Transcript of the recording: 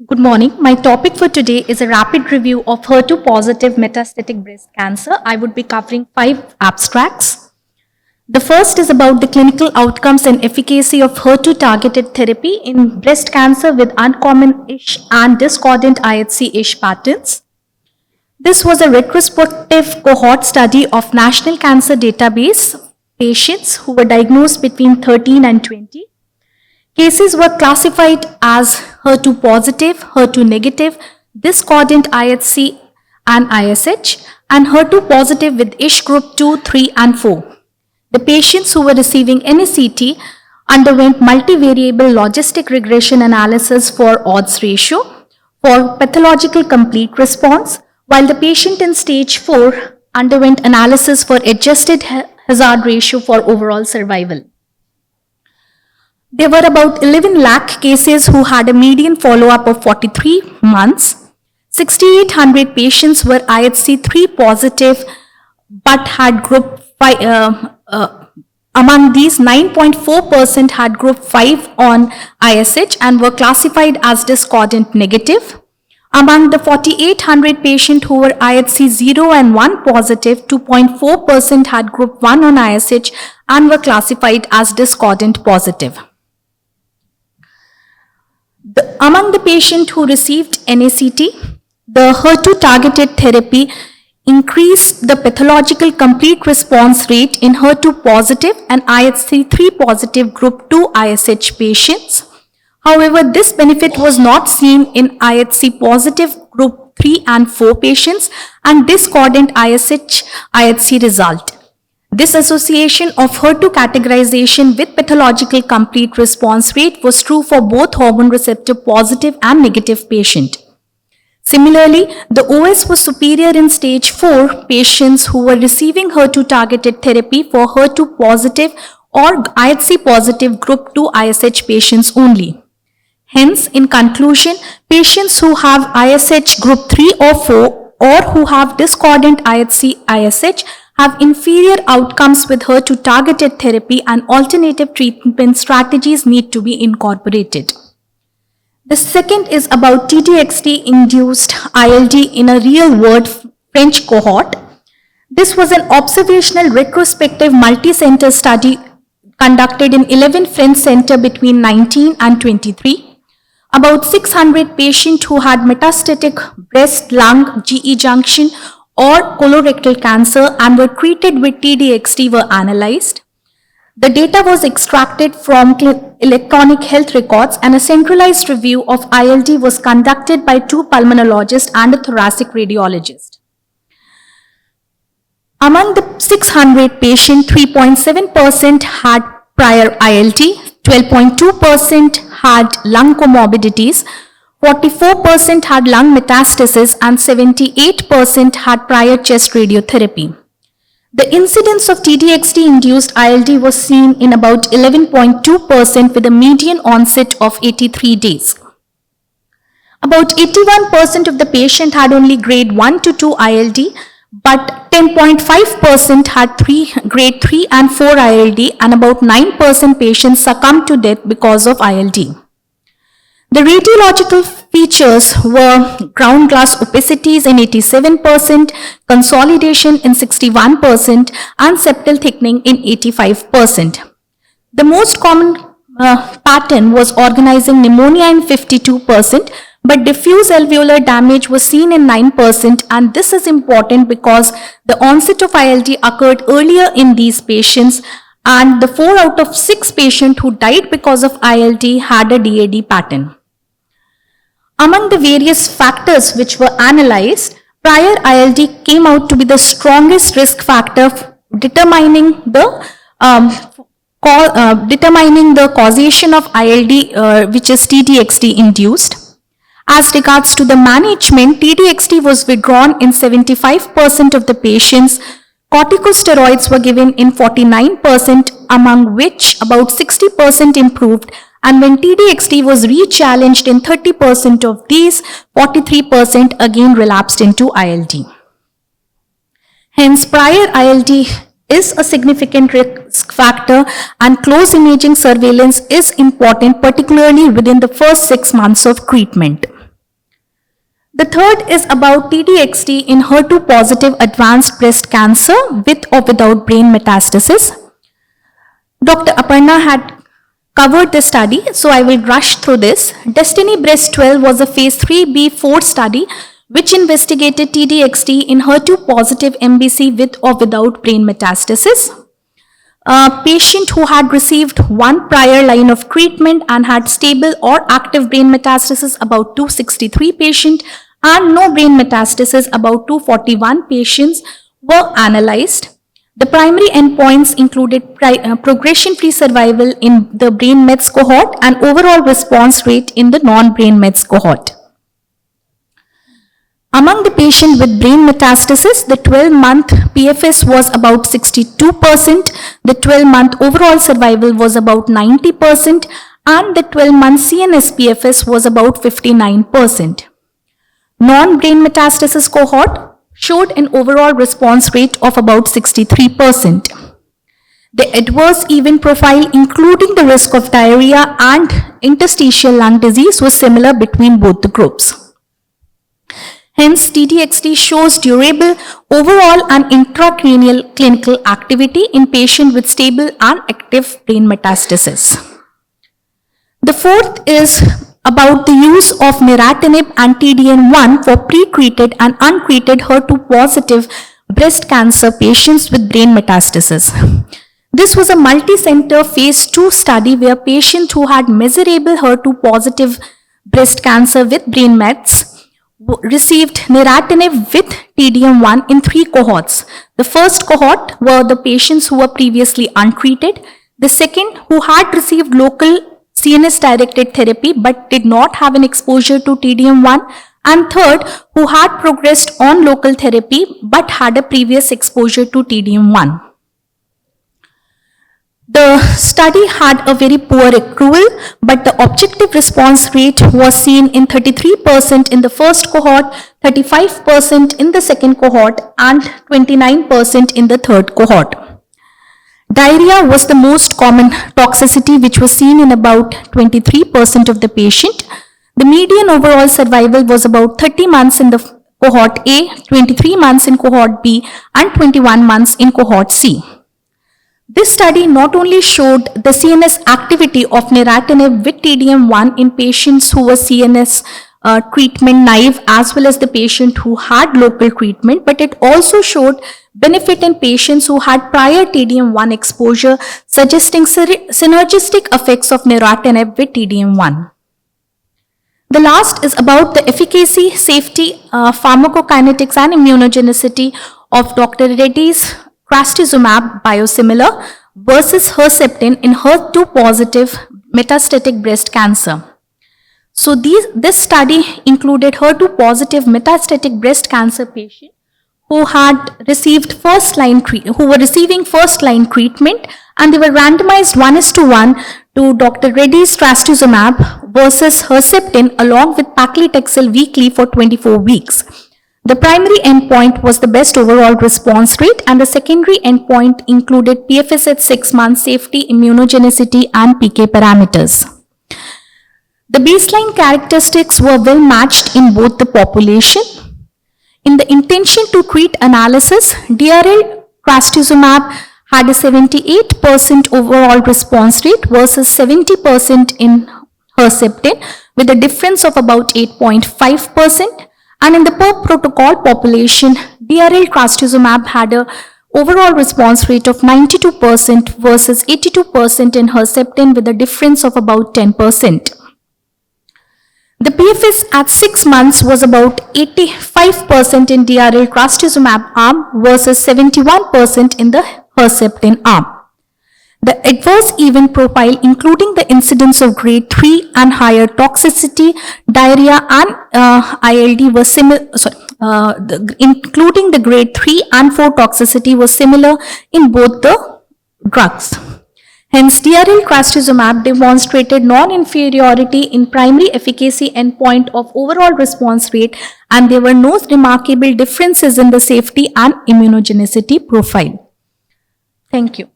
Good morning. My topic for today is a rapid review of HER2 positive metastatic breast cancer. I would be covering 5 abstracts. The first is about the clinical outcomes and efficacy of HER2 targeted therapy in breast cancer with uncommon-ish and discordant IHC-ish patterns. This was a retrospective cohort study of National Cancer Database patients who were diagnosed between 13 and 20. Cases were classified as HER2 positive, HER2 negative, discordant IHC and ISH, and HER2 positive with ISH group 2, 3, and 4. The patients who were receiving NACT underwent multivariable logistic regression analysis for odds ratio for pathological complete response, while the patient in stage 4 underwent analysis for adjusted hazard ratio for overall survival. There were about 11 lakh cases who had a median follow-up of 43 months. 6,800 patients were IHC3 positive but had group 5, among these 9.4% had group 5 on ISH and were classified as discordant negative. Among the 4,800 patients who were IHC 0 and 1 positive, 2.4% had group 1 on ISH and were classified as discordant positive. Among the patients who received NACT, the HER2 targeted therapy increased the pathological complete response rate in HER2 positive and IHC3 positive group 2 ISH patients. However, this benefit was not seen in IHC positive group 3 and 4 patients and discordant IHC result. This association of HER2 categorization with pathological complete response rate was true for both hormone receptor positive and negative patient. Similarly, the OS was superior in stage 4 patients who were receiving HER2 targeted therapy for HER2 positive or IHC positive group 2 ISH patients only. Hence, in conclusion, patients who have ISH group 3 or 4 or who have discordant IHC-ISH have inferior outcomes with HER2 targeted therapy and alternative treatment strategies need to be incorporated. The second is about T-DXd induced ILD in a real-world French cohort. This was an observational retrospective multi-center study conducted in 11 French centers between 19 and 23. About 600 patients who had metastatic breast, lung, GE junction or colorectal cancer and were treated with T-DXd were analyzed. The data was extracted from electronic health records and a centralized review of ILD was conducted by 2 pulmonologists and a thoracic radiologist. Among the 600 patients, 3.7% had prior ILD, 12.2% had lung comorbidities, 44% had lung metastasis and 78% had prior chest radiotherapy. The incidence of T-DXd induced ILD was seen in about 11.2% with a median onset of 83 days. About 81% of the patient had only grade 1 to 2 ILD, but 10.5% had grade 3 and 4 ILD and about 9% patients succumbed to death because of ILD. The radiological features were ground glass opacities in 87%, consolidation in 61%, and septal thickening in 85%. The most common pattern was organizing pneumonia in 52%, but diffuse alveolar damage was seen in 9%, and this is important because the onset of ILD occurred earlier in these patients, and the 4 out of 6 patients who died because of ILD had a DAD pattern. Among the various factors which were analyzed, prior ILD came out to be the strongest risk factor determining the causation of ILD, which is T-DXd induced. As regards to the management, T-DXd was withdrawn in 75% of the patients. Corticosteroids were given in 49%, among which about 60% improved, and when T-DXd was re-challenged in 30% of these, 43% again relapsed into ILD. Hence, prior ILD is a significant risk factor and close imaging surveillance is important, particularly within the first 6 months of treatment. The third is about TDXT in HER2 positive advanced breast cancer with or without brain metastasis. Dr. Aparna had covered the study, so I will rush through this. Destiny Breast 12 was a phase 3b/4 study which investigated TDXT in HER2 positive MBC with or without brain metastasis. A patient who had received one prior line of treatment and had stable or active brain metastasis, about 263 patients, and no brain metastasis, about 241 patients, were analyzed. The primary endpoints included progression-free survival in the brain mets cohort and overall response rate in the non-brain mets cohort. Among the patients with brain metastasis, the 12-month PFS was about 62%, the 12-month overall survival was about 90%, and the 12-month CNS PFS was about 59%. Non-brain metastasis cohort showed an overall response rate of about 63%. The adverse event profile, including the risk of diarrhea and interstitial lung disease, was similar between both the groups. Hence, TDXT shows durable overall and intracranial clinical activity in patients with stable and active brain metastasis. The fourth is about the use of neratinib and TDN1 for pre-treated and untreated HER2 positive breast cancer patients with brain metastasis. This was a multi-center phase 2 study where patients who had measurable HER2 positive breast cancer with brain mets received neratinib with TDM1 in 3 cohorts. The first cohort were the patients who were previously untreated. The second, who had received local CNS directed therapy but did not have an exposure to TDM1. And third, who had progressed on local therapy but had a previous exposure to TDM1. The study had a very poor accrual, but the objective response rate was seen in 33% in the first cohort, 35% in the second cohort, and 29% in the third cohort. Diarrhea was the most common toxicity, which was seen in about 23% of the patient. The median overall survival was about 30 months in the cohort A, 23 months in cohort B, and 21 months in cohort C. This study not only showed the CNS activity of neratinib with TDM1 in patients who were CNS treatment naive as well as the patient who had local treatment, but it also showed benefit in patients who had prior TDM1 exposure, suggesting synergistic effects of neratinib with TDM1. The last is about the efficacy, safety, pharmacokinetics and immunogenicity of Dr. Reddy's trastuzumab biosimilar versus Herceptin in HER2 positive metastatic breast cancer. So this study included HER2 positive metastatic breast cancer patients who had received who were receiving first-line treatment, and they were randomized 1:1 to Dr. Reddy's trastuzumab versus Herceptin along with paclitaxel weekly for 24 weeks. The primary endpoint was the best overall response rate, and the secondary endpoint included PFS at 6 months, safety, immunogenicity, and PK parameters. The baseline characteristics were well matched in both the population. In the intention to treat analysis, DRL trastuzumab had a 78% overall response rate versus 70% in Herceptin, with a difference of about 8.5%. And in the per protocol population, DRL trastuzumab had a overall response rate of 92% versus 82% in Herceptin, with a difference of about 10%. The PFS at 6 months was about 85% in DRL trastuzumab arm versus 71% in the Herceptin arm. The adverse event profile, including the incidence of grade 3 and higher toxicity, diarrhea and ILD was similar, including the grade 3 and 4 toxicity was similar in both the drugs. Hence, DRL trastuzumab demonstrated non-inferiority in primary efficacy endpoint of overall response rate, and there were no remarkable differences in the safety and immunogenicity profile. Thank you.